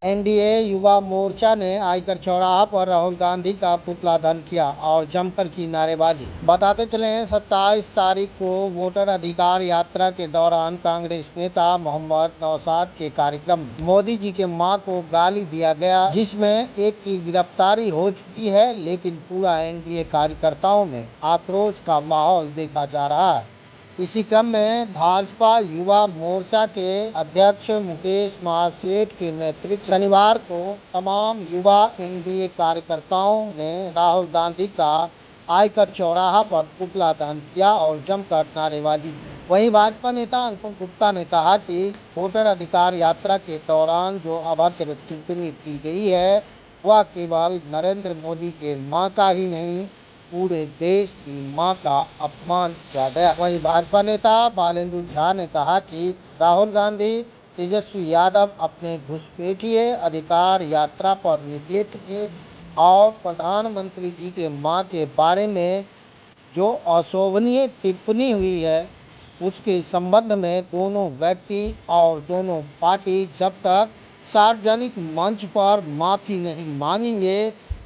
NDA Yuva Morcha ने आयकर चौराहा पर राहुल गांधी का पुतला दहन किया और जमकर की नारेबाजी। बताते चले 27 तारीख को वोटर अधिकार यात्रा के दौरान कांग्रेस नेता मोहम्मद नौशाद के कार्यक्रम में मोदी जी के मां को गाली दिया गया, जिसमें एक की गिरफ्तारी हो चुकी है, लेकिन पूरा एनडीए कार्यकर्ताओं में आक्रोश का माहौल देखा जा रहा है। इसी क्रम में भाजपा युवा मोर्चा के अध्यक्ष मुकेश महासेठ के नेतृत्व शनिवार को तमाम युवा एनडीए कार्यकर्ताओं ने राहुल गांधी का आयकर चौराहा पर पुतला दहन किया और जमकर नारेबाजी की। वहीं भाजपा नेता अंकुर गुप्ता ने कहा कि वोटर अधिकार यात्रा के दौरान जो अभद्र टिप्पणी की गई है वह केवल नरेंद्र मोदी के मां का ही नहीं, पूरे देश की मां का अपमान किया गया। वहीं भाजपा नेता बालेंदु झा ने कहा कि राहुल गांधी तेजस्वी यादव अपने घुसपैठिए अधिकार यात्रा पर निकले थे और प्रधानमंत्री जी के मां के बारे में जो अशोभनीय टिप्पणी हुई है उसके संबंध में दोनों व्यक्ति और दोनों पार्टी जब तक सार्वजनिक मंच पर माफी नहीं मांगेंगे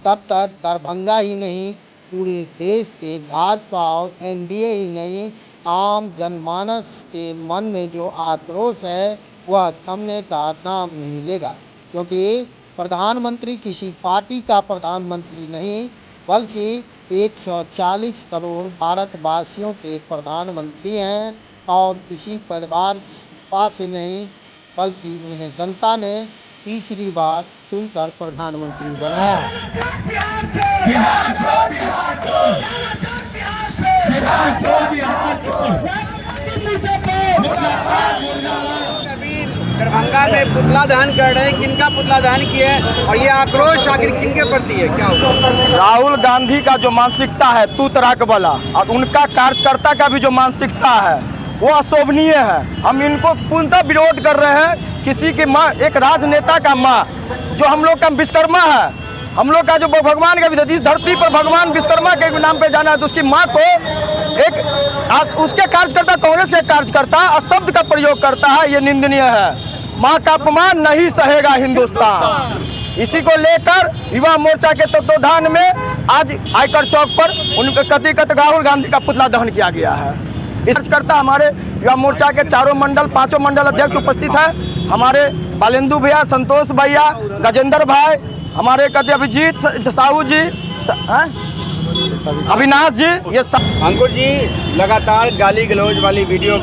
तब तक दरभंगा ही नहीं, पूरे देश के भाजपा और एनडीए ही नहीं, आम जनमानस के मन में जो आक्रोश है वह थमने का नाम नहीं लेगा। क्योंकि प्रधानमंत्री किसी पार्टी का प्रधानमंत्री नहीं, बल्कि 140 करोड़ भारतवासियों के प्रधानमंत्री हैं और किसी परिवार पास नहीं, बल्कि उन्हें जनता ने तीसरी बार चुनकर प्रधानमंत्री बनाया। दरभंगा में पुतला दहन कर रहे हैं, किनका पुतला दहन किया है और ये आक्रोश आखिर किनके प्रति है, क्या होगा? राहुल गांधी का जो मानसिकता है तू तराक वाला और उनका कार्यकर्ता का भी जो मानसिकता है वो अशोभनीय है। हम इनको पूर्णतः विरोध कर रहे हैं। किसी की माँ, एक राजनेता का माँ जो हम लोग का विश्वकर्मा है, हम लोग का जो भगवान का इस धरती पर भगवान विश्वकर्मा के नाम पे जाना है, तो उसकी माँ को एक उसके कार्यकर्ता, कांग्रेस के कार्यकर्ता अशब्द का प्रयोग करता है, ये निंदनीय है। माँ का अपमान नहीं सहेगा हिंदुस्तान। इसी को लेकर युवा मोर्चा के तत्वावधान में आज आयकर चौक पर उनके कथित राहुल गांधी का पुतला दहन किया गया है। इस कार्यकर्ता हमारे युवा मोर्चा के पांचों मंडल अध्यक्ष उपस्थित है। हमारे बालेंदु भैया, संतोष भैया, गजेंद्र भाई, हमारे कदे अभिजीत साहू जी, अविनाश जी, ये सब। अंकुर जी, लगातार गाली गलौज वाली वीडियो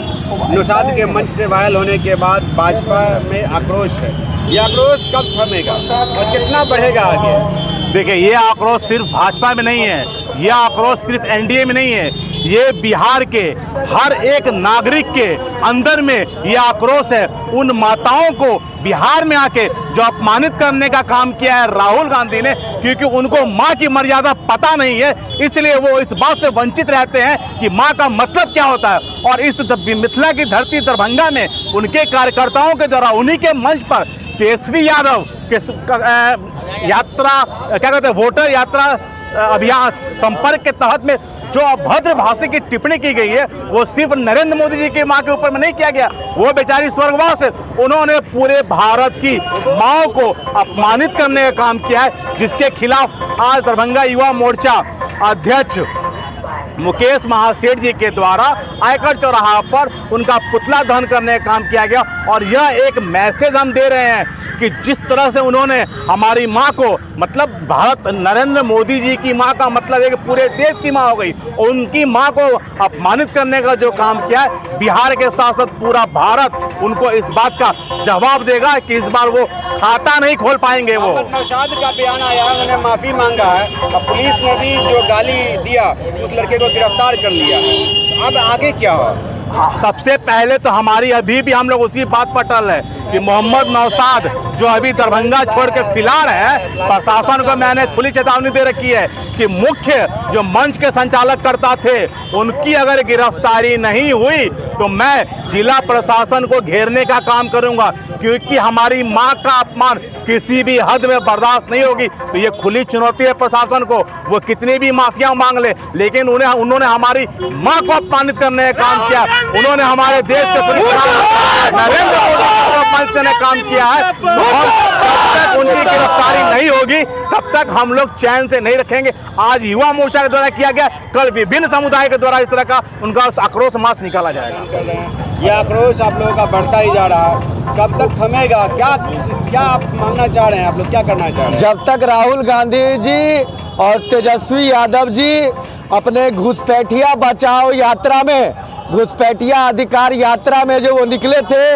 नौशाद के मंच से वायरल होने के बाद भाजपा में आक्रोश है। ये आक्रोश कब थमेगा और कितना बढ़ेगा आगे? देखिए, ये आक्रोश सिर्फ भाजपा में नहीं है, ये आक्रोश सिर्फ एनडीए में नहीं है, ये बिहार के हर एक नागरिक के अंदर में ये आक्रोश है। उन माताओं को बिहार में आके जो अपमानित करने का काम किया है राहुल गांधी ने, क्योंकि उनको माँ की मर्यादा पता नहीं है, इसलिए वो इस बात से वंचित रहते हैं कि माँ का मतलब क्या होता है। और इस मिथिला की धरती दरभंगा में उनके कार्यकर्ताओं के द्वारा उन्हीं के मंच पर तेजस्वी यादव के यात्रा, क्या कहते हैं, वोटर यात्रा अभियान संपर्क के तहत में जो अभद्र भाषा की टिप्पणी की गई है वो सिर्फ नरेंद्र मोदी जी की मां के ऊपर में नहीं किया गया। वो बेचारी स्वर्गवास है, उन्होंने पूरे भारत की माओ को अपमानित करने का काम किया है, जिसके खिलाफ आज दरभंगा युवा मोर्चा अध्यक्ष मुकेश महासेठ जी के द्वारा आयकर चौराहा पर उनका पुतला दहन करने का काम किया गया। और यह एक मैसेज हम दे रहे हैं कि जिस तरह से उन्होंने हमारी माँ को, मतलब भारत नरेंद्र मोदी जी की माँ का मतलब है कि पूरे देश की माँ हो गई, और उनकी माँ को अपमानित करने का जो काम किया है, बिहार के साथ साथ पूरा भारत उनको इस बात का जवाब देगा कि इस बार वो खाता नहीं खोल पाएंगे। वो नौशाद का बयान आया, उन्होंने माफी मांगा है और पुलिस ने भी जो गाली दिया उस लड़के को गिरफ्तार कर लिया। अब आगे क्या हो? सबसे पहले तो हमारी अभी भी हम लोग उसी बात पर टल है कि मोहम्मद नौशाद जो अभी दरभंगा छोड़ के फिलहाल है, प्रशासन को मैंने खुली चेतावनी दे रखी है कि मुख्य जो मंच के संचालक करता थे उनकी अगर गिरफ्तारी नहीं हुई तो मैं जिला प्रशासन को घेरने का काम करूंगा, क्योंकि हमारी मां का अपमान किसी भी हद में बर्दाश्त नहीं होगी। तो ये खुली चुनौती है प्रशासन को, वो कितनी भी माफिया मांग ले, लेकिन उन्होंने हमारी मां को अपमानित करने का काम किया, उन्होंने हमारे देश के नरेंद्र मोदी को अपमानित करने का काम किया है। होगी तब तक हम लोग चैन से नहीं रखेंगे। आज युवा मोर्चा के द्वारा किया गया, कल विभिन्न समुदाय के द्वारा इस तरह का उनका आक्रोश मार्च निकाला जाएगा। ये आक्रोश आप लोगों का बढ़ता ही जा रहा है, कब तक थमेगा? क्या आप मांगना चाह रहे हैं? आप लोग क्या करना चाह रहे हैं? जब तक राहुल गांधी जी और तेजस्वी यादव जी अपने घुसपैठिया बचाओ यात्रा में, घुसपैठिया अधिकार यात्रा में जो वो निकले थे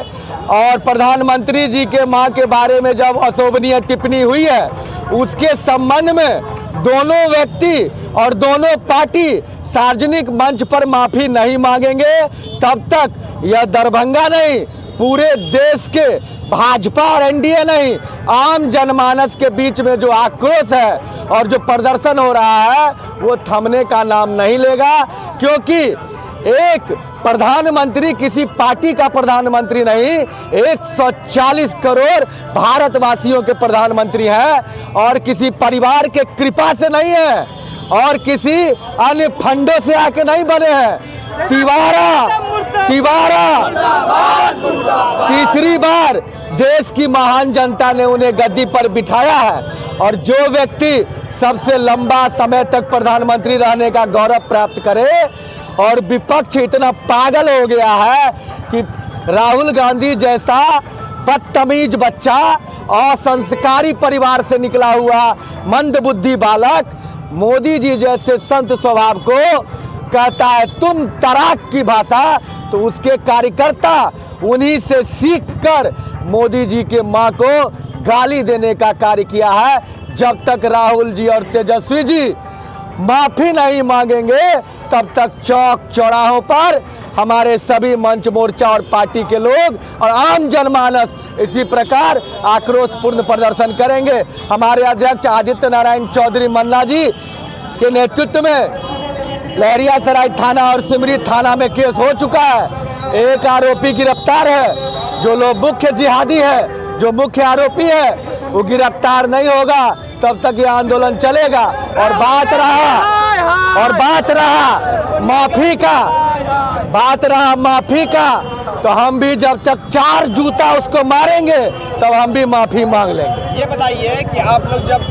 और प्रधानमंत्री जी के मां के बारे में जब अशोभनीय टिप्पणी हुई है, उसके संबंध में दोनों व्यक्ति और दोनों पार्टी सार्वजनिक मंच पर माफी नहीं मांगेंगे तब तक यह दरभंगा नहीं, पूरे देश के भाजपा और एनडीए नहीं, आम जनमानस के बीच में जो आक्रोश है और जो प्रदर्शन हो रहा है वो थमने का नाम नहीं लेगा। क्योंकि एक प्रधानमंत्री किसी पार्टी का प्रधानमंत्री नहीं, 140 करोड़ भारतवासियों के प्रधानमंत्री हैं और किसी परिवार के कृपा से नहीं है और किसी अन्य फंडों से आके नहीं बने हैं। तिवारा तीसरी बार देश की महान जनता ने उन्हें गद्दी पर बिठाया है और जो व्यक्ति सबसे लंबा समय तक प्रधानमंत्री रहने का गौरव प्राप्त करे और विपक्ष इतना पागल हो गया है कि राहुल गांधी जैसा बदतमीज बच्चा, असंस्कारी परिवार से निकला हुआ मंदबुद्धि बालक मोदी जी जैसे संत स्वभाव को कहता है तुम तराक की भाषा, तो उसके कार्यकर्ता उन्हीं से सीख कर मोदी जी के मां को गाली देने का कार्य किया है। जब तक राहुल जी और तेजस्वी जी माफी नहीं मांगेंगे तब तक चौक चौराहों पर हमारे सभी मंच मोर्चा और पार्टी के लोग और आम जनमानस इसी प्रकार आक्रोशपूर्ण प्रदर्शन करेंगे। हमारे अध्यक्ष आदित्य नारायण चौधरी मन्ना जी के नेतृत्व में लहरियासराय थाना और सिमरी थाना में केस हो चुका है। एक आरोपी गिरफ्तार है, जो लोग मुख्य जिहादी है, जो मुख्य आरोपी है वो गिरफ्तार नहीं होगा तब तक ये आंदोलन चलेगा। और बात रहा माफी का, तो हम भी जब तक 4 जूता उसको मारेंगे तब हम भी माफी मांग लेंगे। ये बताइए कि आप लोग जब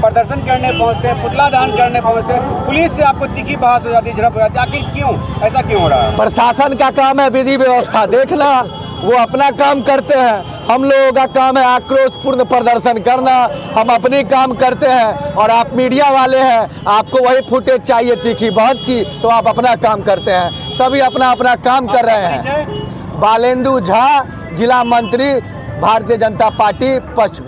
प्रदर्शन करने पहुंचते हैं, पुतला दहन करने पहुंचते हैं, पुलिस से आपको तीखी बहस हो जाती है, झड़प हो जाती है, आखिर क्यों? ऐसा क्यों हो रहा है? प्रशासन का काम है विधि व्यवस्था देखना, वो अपना काम करते हैं। हम लोगों का काम है आक्रोशपूर्ण प्रदर्शन करना, हम अपने काम करते हैं। और आप मीडिया वाले हैं, आपको वही फुटेज चाहिए तीखी बहस की, तो आप अपना काम करते हैं। सभी अपना अपना काम कर रहे हैं। बालेंदु झा, जिला मंत्री, भारतीय जनता पार्टी पश्चिम।